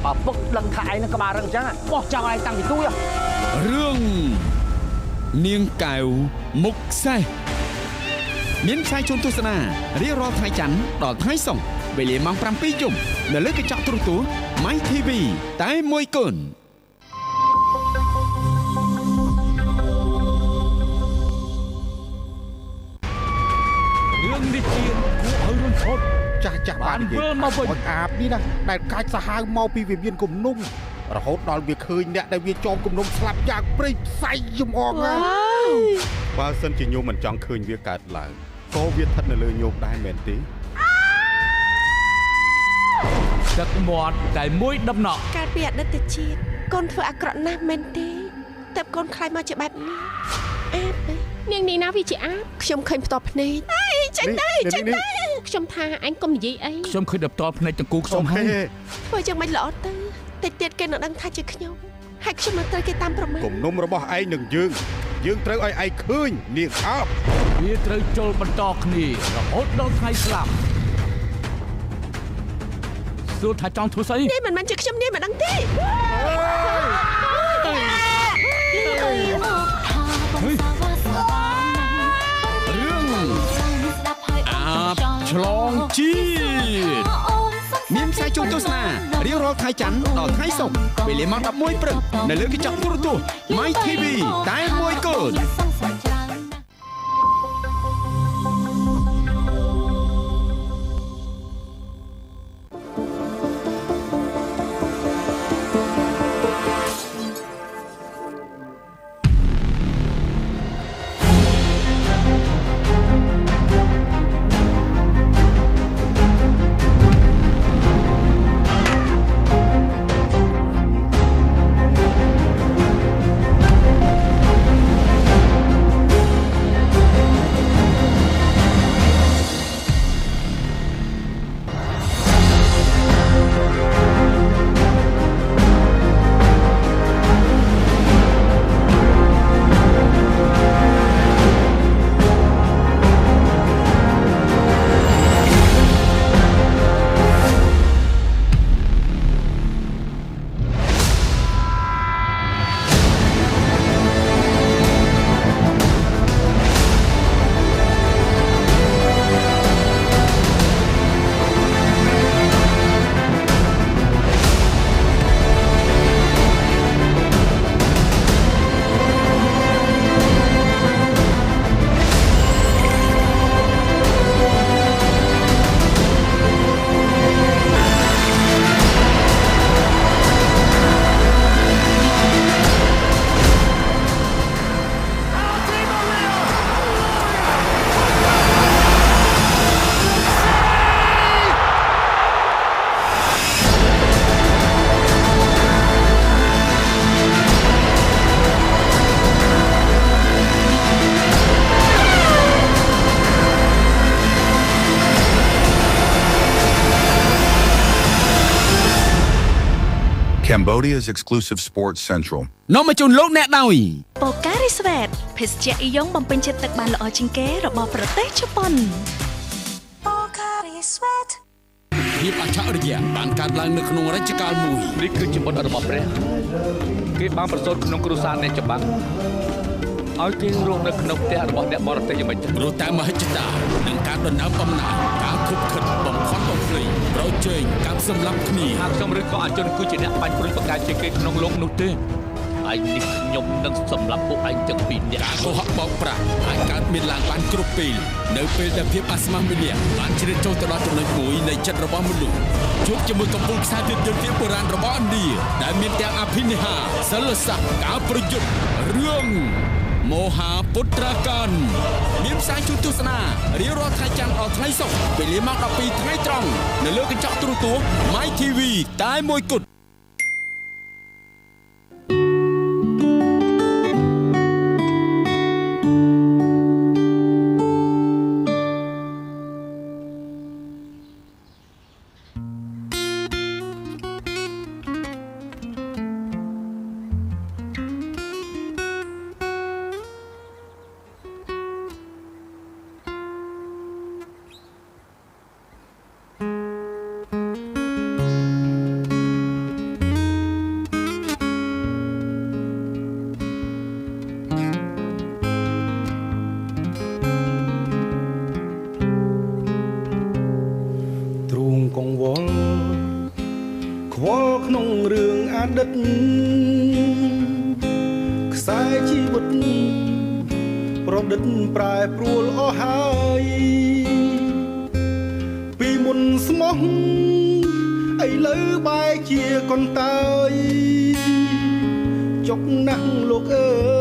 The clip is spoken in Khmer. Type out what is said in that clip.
បើពុកដឹងថាឯងនឹងក្បាលរឹងអញ្ចឹងបោះចោលឯងតាំងពីទូរឿងនាងកែវមុខសេះមានផ្សាយជូនទស្សនារៀងរាល់ថ្ងៃច័ន្ទដល់ថ្ងៃសុក្រវេលាម៉ោង 7 យប់នៅលើកញ្ចក់ទូរទស្សន៍ My TV តែមួយកូនរឿងនេះជាគួរឲ្យរំភើបចាស់បាននិយាយអាបនេះណាដែលកាច់សាហាវមកពីវិមានគំនុំរហូតដល់វាឃើញអ្នកដែលវាចងគំនុំស្លាប់យ៉ាងព្រៃផ្សៃយំអងណាបើសិនជាញោមមិនចង់ឃើញវាកើតឡើងក៏វាស្ថិតនៅលើញោមដែរមែនទេទឹកមាត់តែមួយដំណក់កាលពីអតីតជាតិកូនធ្វើអាក្រក់ណាស់មែនទេតែកូនខ្លាចមកជាបែបនេះអាបនាងនេះណាវាជាអាបខ្ញុំឃើញផ្ទាល់ភ្នែកអីចេញទៅខ្ញុំថាអញកុំនិយាយអីខ្ញុំឃើញដល់ផ្ទាល់ភ្នែកចង្គូខ្ញុំហើយធ្វើយ៉ាងម៉េចល្អទៅតិចទៀតគេនឹងដឹងថាជាខ្ញុំហើយខ្ញុំមកត្រូវគេតាមប្រមាថគំនុំរបស់ឯងនឹងយើងត្រូវឲ្យឯងឃើញនាងអាបវាត្រូវជល់បន្តគ្នារហូតដល់ថ្ងៃស្លាប់សួរថាចង់ធ្វើស្អីនេះមិនមែនជាខ្ញុំនេះមិនដឹងទេរឿងអាបឆ្លងជាតិមានផ្សាយជូនទស្សនារៀងរាល់ថ្ងៃច័ន្ទដល់ថ្ងៃសុក្រវេលាម៉ោង 11 ព្រឹកនៅលើកញ្ចក់ទូរទស្សន៍ My TV តែមួយកូនCambodia's exclusive Sports Central នាំមកជូនលោកអ្នកដោយ Pocari Sweat ភេសជ្ជៈអ៊ីយ៉ុងបំពេញចិត្តទឹកបានល្អជាងគេរបស់ប្រទេសជប៉ុន Pocari Sweat ភាពអច្ឆរិយៈបានកើតឡើងនៅក្នុងរជ្ជកាលមួយនេះគឺជាបុណ្យរបស់ព្រះគេបានប្រសូតក្នុងគ្រួសារអ្នកច្បាំងឲ្យគេរស់នៅក្នុងផ្ទះរបស់អ្នកបរទេសយ៉ាងម៉េចព្រោះតែមហិច្ឆតានឹងការដណ្ដើមអំណាចការខុបខិតបំផុតបំភ្លៃប្រជែងការសម្លាប់គ្នាហៅខ្ញុំឬក៏អជនគឺជាអ្នកបាញ់ព្រួយបកាជាគេក្នុងលោកនោះទេឯងនេះខ្ញុំនឹងសម្លាប់ពួកឯងទាំងពីរនាក់ការកុហកបោកប្រាស់អាចកើតមានឡើងបានគ្រប់ពេលនៅពេលដែលភាពអាស្មាម្នាក់បានជ្រៀតចូលទៅដល់ចំណុចមួយនៃចិត្តរបស់មនុស្សជួបជាមួយកំពូលខ្សែភាពយន្តបុរាណរបស់ឥណ្ឌាដែលមានទាំងអភិនិហាសិលស័ក្តិការប្រយុទ្ធរឿងមហាពុត្រាកានមានផ្សាយជូនទស្សនារៀងរាល់ថ្ងៃច័ន្ទដល់ថ្ងៃសុក្រវេលាម៉ោង 12 ថ្ងៃត្រង់នៅលើកញ្ចក់ទូរទស្សន៍ My TV តែមួយគត់ ខ្វល់ក្នុងរឿងអតីតខ្សែជីវិតប្រឌិតប្រែប្រួលអស់ហើយពីមុនស្មោះឥឡូវបែរជាកន្តើយចុកណាស់លោកអើ